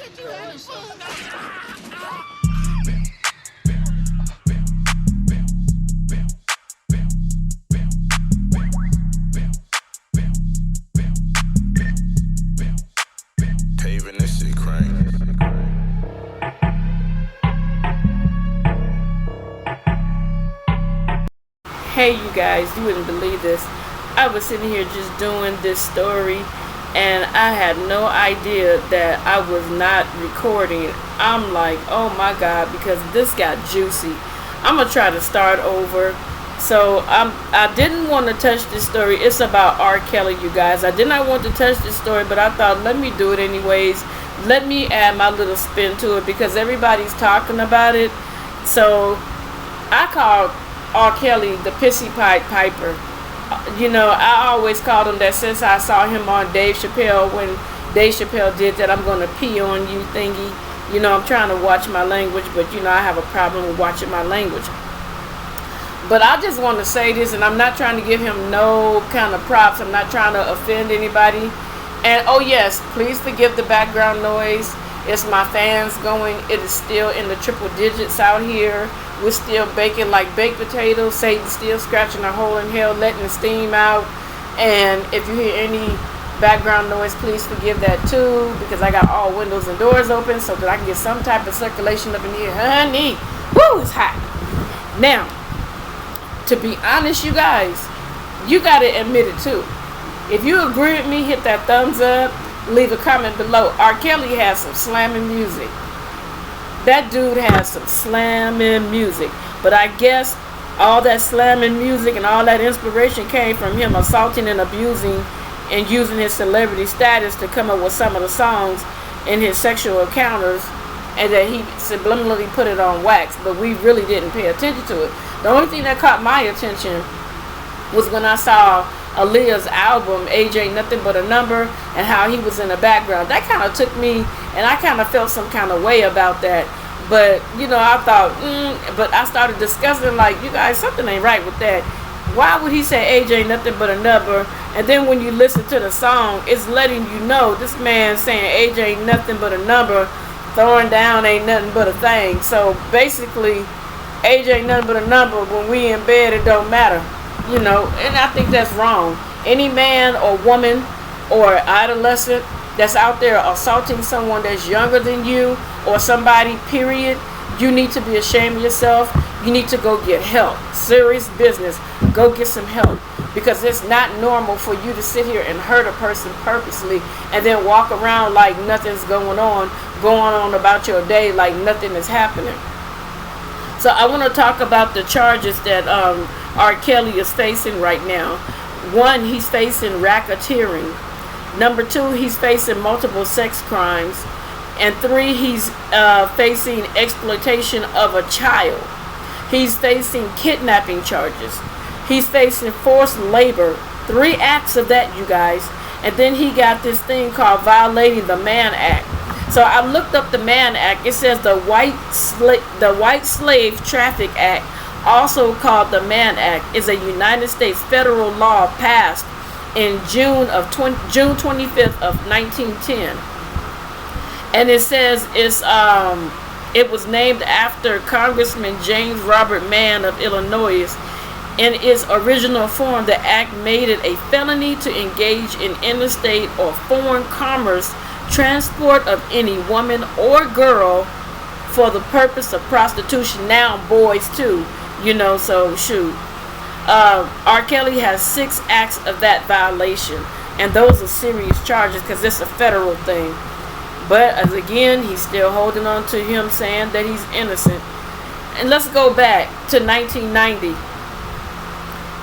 Paving this shit crank. Hey you guys, you wouldn't believe this. I was sitting here just doing this story and I had no idea that I was not recording. I'm like, oh my god, because this got juicy. I'm gonna try to start over. So I didn't want to touch this story. It's about R. Kelly, you guys. I did not want to touch this story, but I thought, let me do it anyways. Let me add my little spin to it because everybody's talking about it. So I called R. Kelly the Pissy Pied Piper. You know, I always called him that since I saw him on Dave Chappelle, when Dave Chappelle did that I'm gonna pee on you thingy. You know, I'm trying to watch my language, but you know, I have a problem with watching my language. But I just want to say this, and I'm not trying to give him no kind of props. I'm not trying to offend anybody. And oh yes, please forgive the background noise. It's my fans going. It is still in the triple digits out here. We're still baking like baked potatoes. Satan's still scratching a hole in hell, letting the steam out. And if you hear any background noise, please forgive that too, because I got all windows and doors open so that I can get some type of circulation up in here. Honey, woo, it's hot. Now, to be honest, you guys, you got to admit it too. If you agree with me, hit that thumbs up, leave a comment below. R. Kelly has some slamming music. That dude has some slamming music. But I guess all that slamming music and all that inspiration came from him assaulting and abusing and using his celebrity status to come up with some of the songs in his sexual encounters, and that he subliminally put it on wax, but we really didn't pay attention to it. The only thing that caught my attention was when I saw Aaliyah's album, Age Ain't Nothing But a Number, and how he was in the background. That kind of took me, and I kind of felt some kind of way about that. But, you know, I thought, but I started discussing, like, you guys, something ain't right with that. Why would he say age ain't nothing but a number? And then when you listen to the song, it's letting you know this man saying age ain't nothing but a number, throwing down ain't nothing but a thing. So basically, age ain't nothing but a number. When we in bed, it don't matter. You know, and I think that's wrong. Any man or woman or adolescent that's out there assaulting someone that's younger than you or somebody, period, you need to be ashamed of yourself. You need to go get help. Serious business. Go get some help. Because it's not normal for you to sit here and hurt a person purposely and then walk around like nothing's going on about your day like nothing is happening. So I want to talk about the charges that R. Kelly is facing right now. One, he's facing racketeering. Number two, he's facing multiple sex crimes. And three, he's facing exploitation of a child. He's facing kidnapping charges. He's facing forced labor. 3 acts of that, you guys. And then he got this thing called violating the Mann Act. So I looked up the Mann Act. It says the White Slave Traffic Act, also called the Mann Act, is a United States federal law passed in June 25th of 1910. And it says it was named after Congressman James Robert Mann of Illinois. In its original form, the act made it a felony to engage in interstate or foreign commerce transport of any woman or girl for the purpose of prostitution. Now boys too, you know, so shoot. R. Kelly has 6 acts of that violation, and those are serious charges because it's a federal thing. But as again, he's still holding on to him saying that he's innocent. And let's go back to 1990.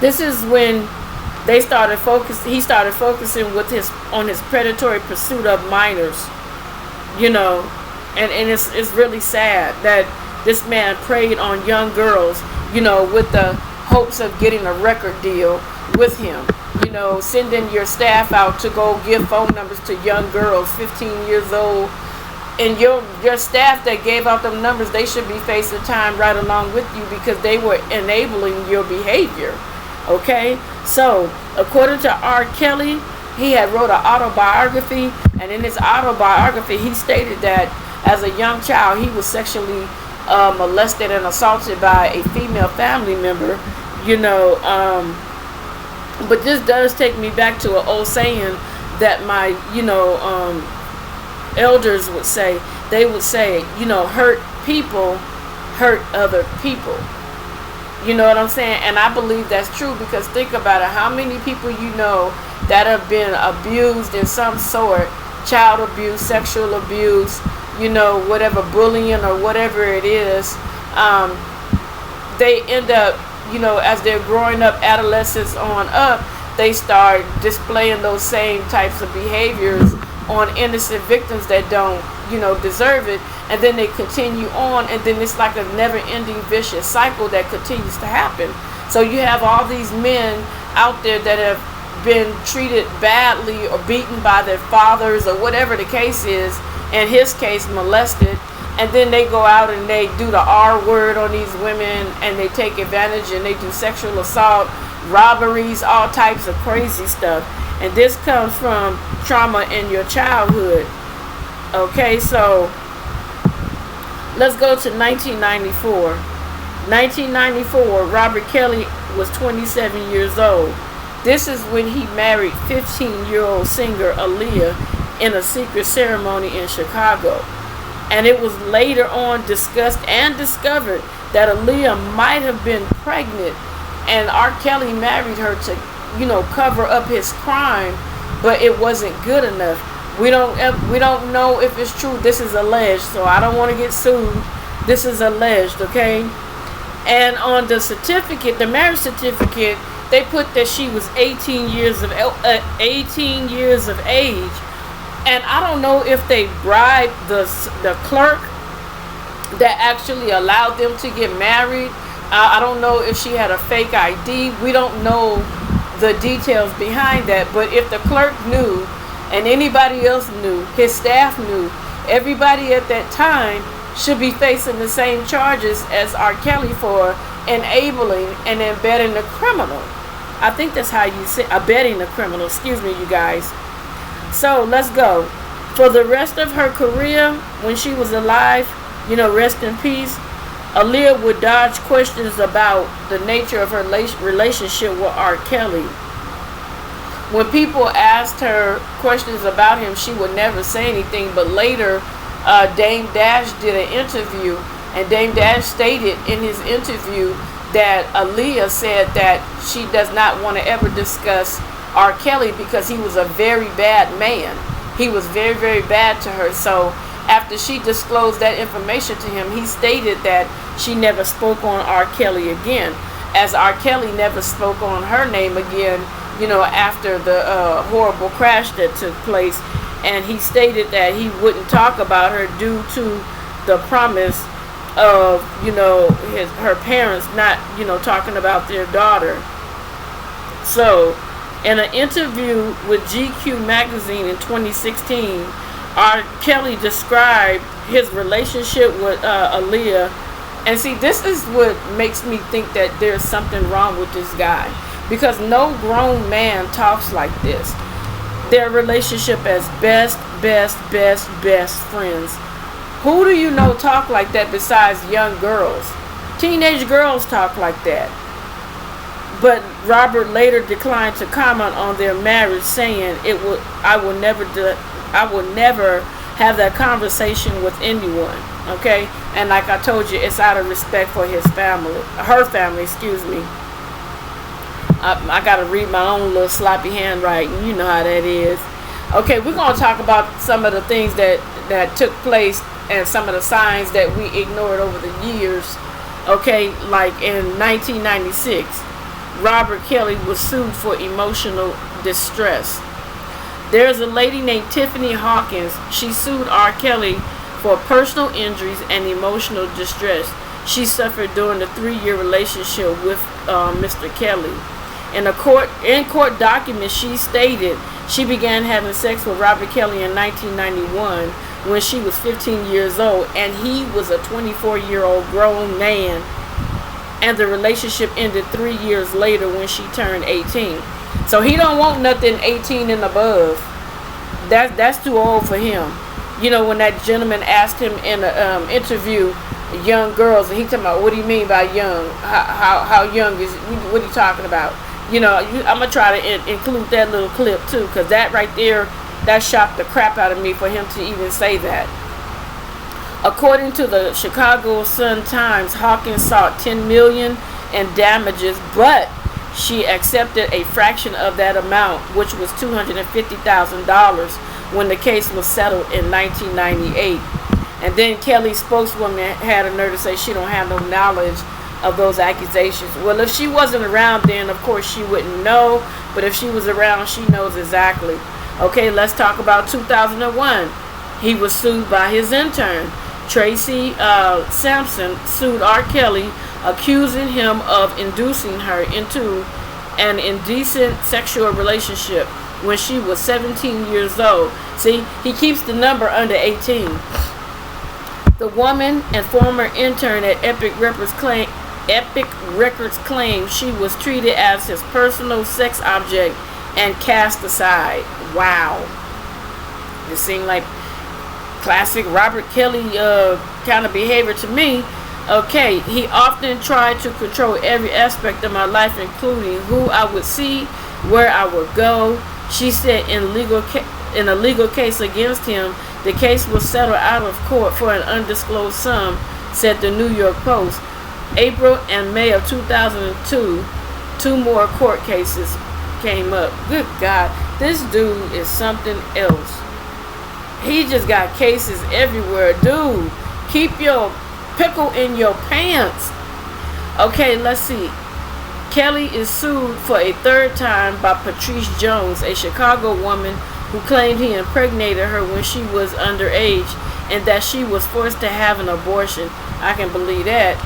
This is when he started focusing on his predatory pursuit of minors. You know, and it's really sad that this man preyed on young girls, you know, with the hopes of getting a record deal with him. You know, sending your staff out to go give phone numbers to young girls 15 years old. And your staff that gave out them numbers, they should be facing time right along with you because they were enabling your behavior. Okay? So, according to R. Kelly, he had wrote an autobiography, and And in his autobiography, he stated that as a young child, he was sexually molested and assaulted by a female family member. You know, but this does take me back to an old saying that my, elders would say. They would say, hurt people hurt other people. You know what I'm saying? And I believe that's true, because think about it. How many people you know that have been abused in some sort, child abuse, sexual abuse, whatever, bullying or whatever it is, they end up, as they're growing up, adolescents on up, they start displaying those same types of behaviors on innocent victims that don't, deserve it. And then they continue on, and then it's like a never-ending vicious cycle that continues to happen. So you have all these men out there that have been treated badly or beaten by their fathers or whatever the case is, in his case molested, and then they go out and they do the R word on these women, and they take advantage, and they do sexual assault, robberies, all types of crazy stuff. And this comes from trauma in your childhood. Okay, so let's go to 1994. 1994, Robert Kelly was 27 years old. This is when he married 15-year-old singer Aaliyah in a secret ceremony in Chicago. And it was later on discussed and discovered that Aaliyah might have been pregnant, and R. Kelly married her to, cover up his crime, but it wasn't good enough. We don't know if it's true. This is alleged, so I don't want to get sued. This is alleged, okay? And on the certificate, the marriage certificate, they put that she was 18 years of age. And I don't know if they bribed the clerk that actually allowed them to get married. I don't know if she had a fake ID. We don't know the details behind that. But if the clerk knew, and anybody else knew, his staff knew, everybody at that time should be facing the same charges as R. Kelly for enabling and embedding the criminal. I think that's how you say, abetting the criminal. Excuse me, you guys. So let's go. For the rest of her career, when she was alive, rest in peace, Aaliyah would dodge questions about the nature of her relationship with R. Kelly. When people asked her questions about him, she would never say anything. But later, Dame Dash did an interview, and Dame Dash stated in his interview that Aaliyah said that she does not want to ever discuss R. Kelly because he was a very bad man. He was very, very bad to her. So after she disclosed that information to him, he stated that she never spoke on R. Kelly again, as R. Kelly never spoke on her name again, after the horrible crash that took place. And he stated that he wouldn't talk about her due to the promise of, her parents not, talking about their daughter. So in an interview with GQ magazine in 2016, R. Kelly described his relationship with Aaliyah. And see, this is what makes me think that there's something wrong with this guy, because no grown man talks like this. Their relationship as best friends. Who do you know talk like that besides young girls? Teenage girls talk like that. But Robert later declined to comment on their marriage, saying, I will never have that conversation with anyone. Okay? And like I told you, it's out of respect for her family, excuse me. I gotta read my own little sloppy handwriting. You know how that is. Okay, we're gonna talk about some of the things that took place and some of the signs that we ignored over the years. Okay, like in 1996, Robert Kelly was sued for emotional distress. There's a lady named Tiffany Hawkins. She sued R. Kelly for personal injuries and emotional distress she suffered during the 3-year relationship with Mr. Kelly. In court documents, she stated she began having sex with Robert Kelly in 1991 when she was 15 years old, and he was a 24-year-old grown man, and the relationship ended 3 years later when she turned 18. So he don't want nothing 18 and above. That's too old for him. You know, when that gentleman asked him in an interview, young girls, and he talking about, what do you mean by young? How young is? What are you talking about? You know, I'm gonna try to include that little clip too, because that right there, that shocked the crap out of me for him to even say that. According to the Chicago Sun-Times, Hawkins sought $10 million in damages, but she accepted a fraction of that amount, which was $250,000, when the case was settled in 1998. And then Kelly's spokeswoman had a nerve to say she don't have no knowledge of those accusations. Well, if she wasn't around then, of course she wouldn't know, but if she was around, she knows exactly. Okay, let's talk about 2001. He was sued by his intern. Tracy Sampson sued R. Kelly, accusing him of inducing her into an indecent sexual relationship when she was 17 years old. See, he keeps the number under 18. The woman and former intern at Epic Records claimed she was treated as his personal sex object and cast aside. Wow. It seemed like classic Robert Kelly kind of behavior to me. Okay, he often tried to control every aspect of my life, including who I would see, where I would go. She said in a legal case against him, the case was settled out of court for an undisclosed sum, said the New York Post. April and May of 2002, two more court cases came up. Good God, this dude is something else. He just got cases everywhere. Dude, keep your pickle in your pants. Okay, let's see. Kelly is sued for a third time by Patrice Jones, a Chicago woman who claimed he impregnated her when she was underage and that she was forced to have an abortion. I can believe that.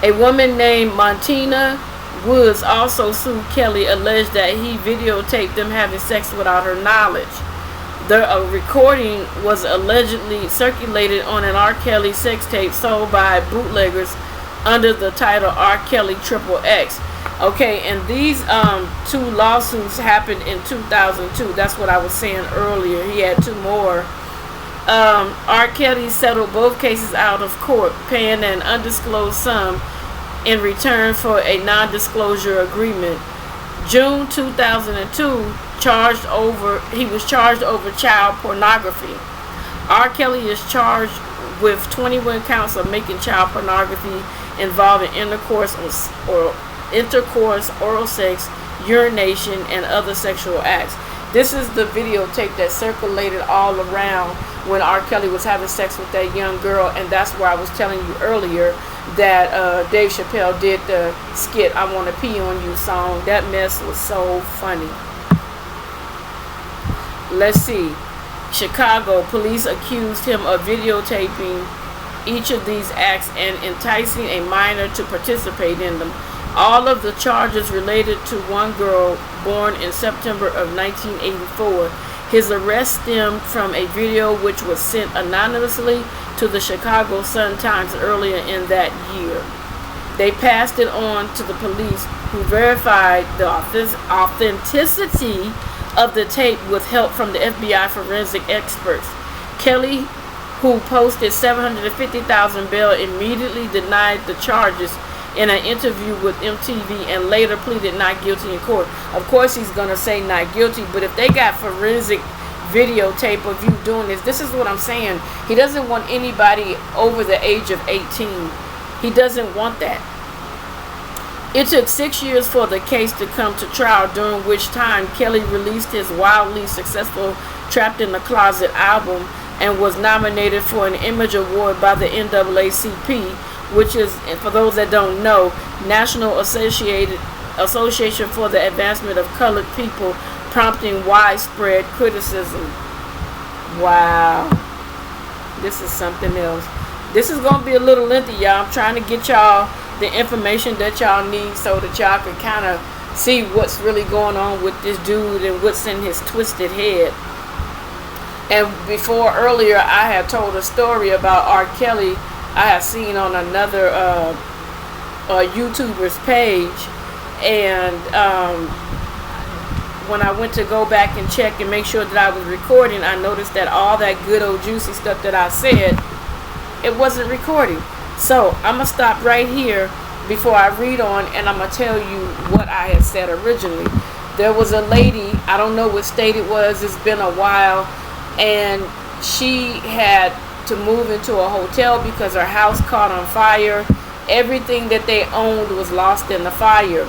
A woman named Montina Woods also sued Kelly, alleged that he videotaped them having sex without her knowledge. The recording was allegedly circulated on an R. Kelly sex tape sold by bootleggers under the title R. Kelly XXX. Okay, and these two lawsuits happened in 2002. That's what I was saying earlier. He had two more. R. Kelly settled both cases out of court, paying an undisclosed sum in return for a non-disclosure agreement. June 2002, he was charged over child pornography. R. Kelly is charged with 21 counts of making child pornography involving intercourse, oral sex, urination, and other sexual acts. This is the videotape that circulated all around when R. Kelly was having sex with that young girl, and that's where I was telling you earlier that Dave Chappelle did the skit "I Wanna Pee on You" song. That mess was so funny. Let's see. Chicago police accused him of videotaping each of these acts and enticing a minor to participate in them. All of the charges related to one girl born in September of 1984. His arrest stemmed from a video which was sent anonymously to the Chicago Sun-Times earlier in that year. They passed it on to the police, who verified the authenticity of the tape with help from the FBI forensic experts. Kelly, who posted $750,000 bail, immediately denied the charges in an interview with MTV and later pleaded not guilty in court. Of course he's going to say not guilty, but if they got forensic videotape of you doing this is what I'm saying. He doesn't want anybody over the age of 18. He doesn't want that. It took 6 years for the case to come to trial, during which time Kelly released his wildly successful Trapped in the Closet album and was nominated for an Image Award by the NAACP, which is, for those that don't know, National Association for the Advancement of Colored People, prompting widespread criticism. Wow. This is something else. This is going to be a little lengthy, y'all. I'm trying to get y'all the information that y'all need so that y'all can kind of see what's really going on with this dude and what's in his twisted head. And before earlier, I had told a story about R. Kelly I have seen on another YouTuber's page, and when I went to go back and check and make sure that I was recording, I noticed that all that good old juicy stuff that I said, it wasn't recording. So I'm going to stop right here before I read on, and I'm going to tell you what I had said originally. There was a lady, I don't know what state it was, it's been a while, and she had to move into a hotel because her house caught on fire. Everything that they owned was lost in the fire.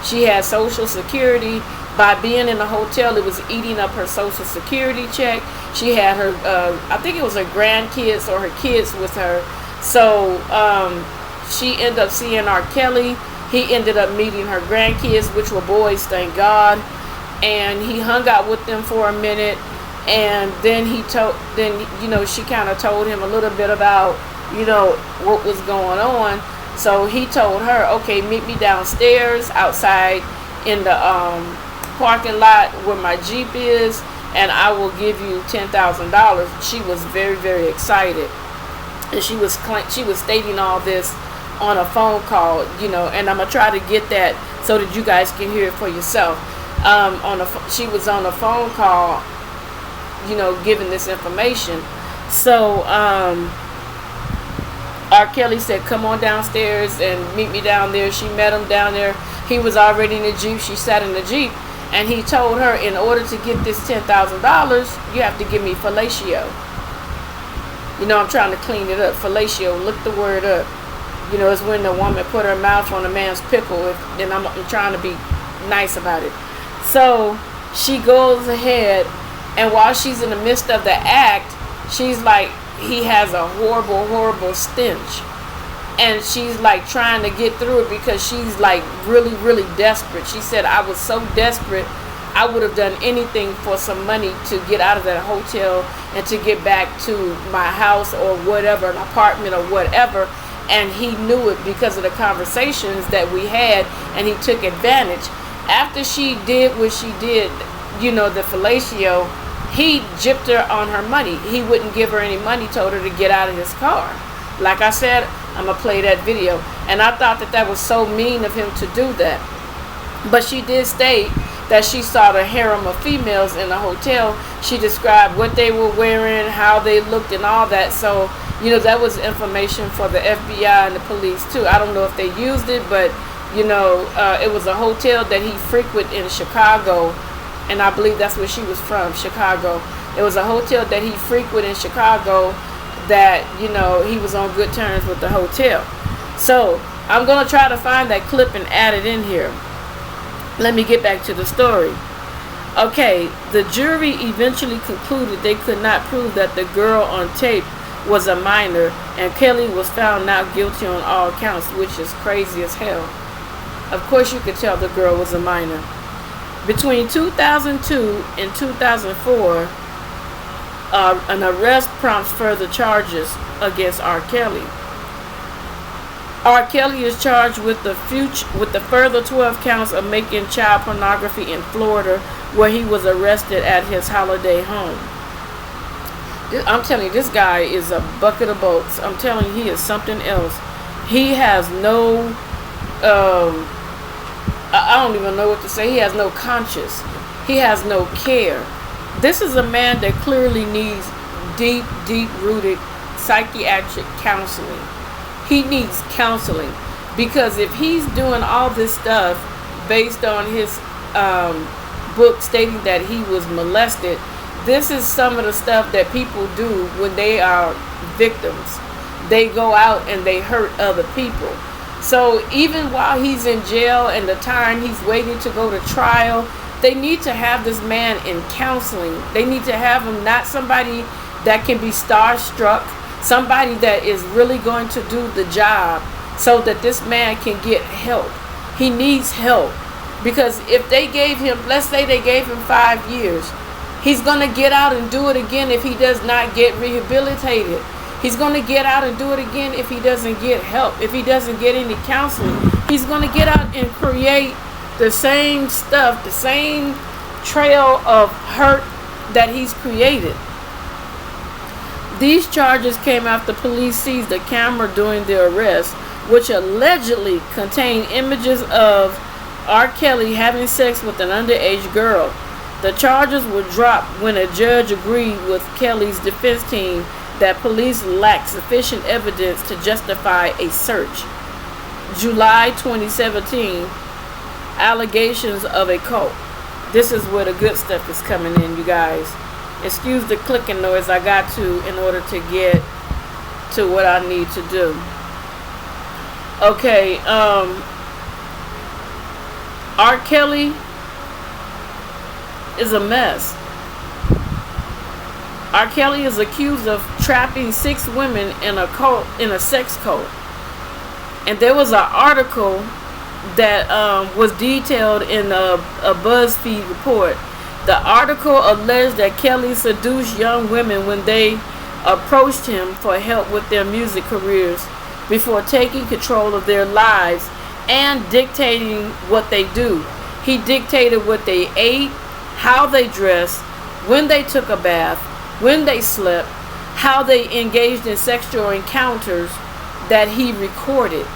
She had Social Security. By being in the hotel, it was eating up her Social Security check. She had her, I think it was her grandkids or her kids with her. So she ended up seeing R. Kelly. He ended up meeting her grandkids, which were boys, thank God. And he hung out with them for a minute. And then she kind of told him a little bit about, what was going on. So he told her, okay, meet me downstairs outside in the parking lot where my Jeep is, and I will give you $10,000. She was very, very excited. And she was stating all this on a phone call, and I'm going to try to get that so that you guys can hear it for yourself. She was on a phone call, giving this information. So R. Kelly said, come on downstairs and meet me down there. She met him down there. He was already in the Jeep. She sat in the Jeep. And he told her, in order to get this $10,000, you have to give me fellatio. I'm trying to clean it up. Fellatio, look the word up. It's when the woman put her mouth on a man's pickle. And I'm trying to be nice about it. So she goes ahead, and while she's in the midst of the act, she's like, he has a horrible, horrible stench. And she's like trying to get through it because she's like really, really desperate. She said, I was so desperate, I would have done anything for some money to get out of that hotel and to get back to my house or whatever, an apartment or whatever. And he knew it because of the conversations that we had, and he took advantage. After she did what she did, the fellatio, he gypped her on her money. He wouldn't give her any money, told her to get out of his car. Like I said, I'm going to play that video. And I thought that was so mean of him to do that. But she did state that she saw the harem of females in the hotel. She described what they were wearing, how they looked, and all that. So, that was information for the FBI and the police, too. I don't know if they used it, but, it was a hotel that he frequented in Chicago. And I believe that's where she was from, Chicago. It was a hotel that he frequented in Chicago that, he was on good terms with the hotel. So I'm going to try to find that clip and add it in here. Let me get back to the story. Okay, the jury eventually concluded they could not prove that the girl on tape was a minor, and Kelly was found not guilty on all counts, which is crazy as hell. Of course you could tell the girl was a minor. Between 2002 and 2004, an arrest prompts further charges against R. Kelly. R. Kelly is charged with the further 12 counts of making child pornography in Florida, where he was arrested at his holiday home. I'm telling you, this guy is a bucket of bolts. I'm telling you, he is something else. He has no, I don't even know what to say. He has no conscience. He has no care. This is a man that clearly needs deep, deep-rooted psychiatric counseling. He needs counseling, because if he's doing all this stuff based on his book stating that he was molested, this is some of the stuff that people do when they are victims. They go out and they hurt other people. So even while he's in jail and the time he's waiting to go to trial, they need to have this man in counseling. They need to have him, not somebody that can be starstruck, somebody that is really going to do the job so that this man can get help. He needs help, because if they gave him, let's say they gave him 5 years, he's going to get out and do it again if he does not get rehabilitated. He's going to get out and do it again if he doesn't get help, if he doesn't get any counseling. He's going to get out and create the same stuff, the same trail of hurt that he's created. These charges came after police seized a camera during the arrest, which allegedly contained images of R. Kelly having sex with an underage girl. The charges were dropped when a judge agreed with Kelly's defense team that police lacked sufficient evidence to justify a search. July 2017, allegations of a cult. This is where the good stuff is coming in, you guys. Excuse the clicking noise I got to in order to get to what I need to do. Okay, R. Kelly is a mess. R. Kelly is accused of trapping 6 women in a sex cult. And there was an article that was detailed in a BuzzFeed report. The article alleged that Kelly seduced young women when they approached him for help with their music careers before taking control of their lives and dictating what they do. He dictated what they ate, how they dressed, when they took a bath, when they slept, how they engaged in sexual encounters that he recorded.